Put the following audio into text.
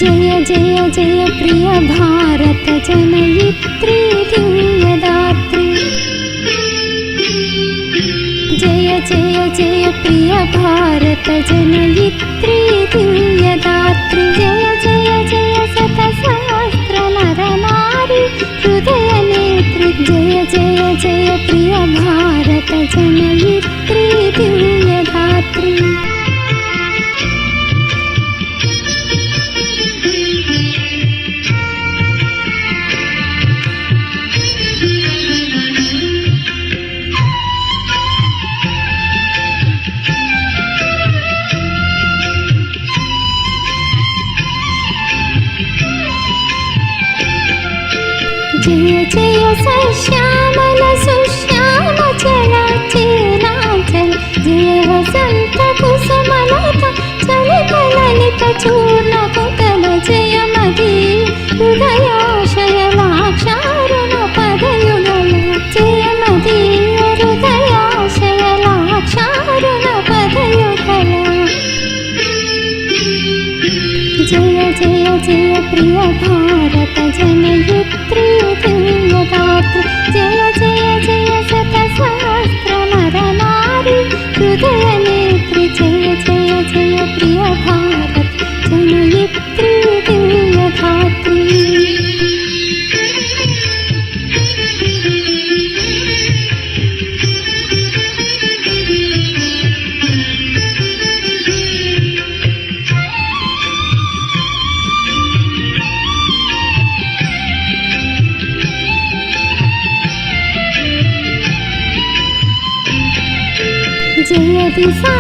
जय जय जय प्रिय भारत जनयित्री दिव्यदात्री। जय जय जय प्रिय भारत जनयित्री दिव्यदात्री। जय जय जय शतसहस्र नर नारी हृदय नेत्री। जय जय जय प्रिय भारत जनयित्री दिव्यदात्री। जय जय सश्यामल सुश्याम चलाचलाचल। जय वसंत कुसुमलता चलित ललित चूर्ण कुतल। जय मदी हृदयाशय लाक्षारुण पदयुगल। जय मदी हृदयाशय लाक्षारुण पदयुगल। जय जय जय प्रिय भारत जनयित्री दिव्यदात्री। जय जय जय शतसहस्र नर नारी हृदय नेत्री। जय जय जय प्रिय भारत जनयित्री दिव्यदात्री। जय दिशा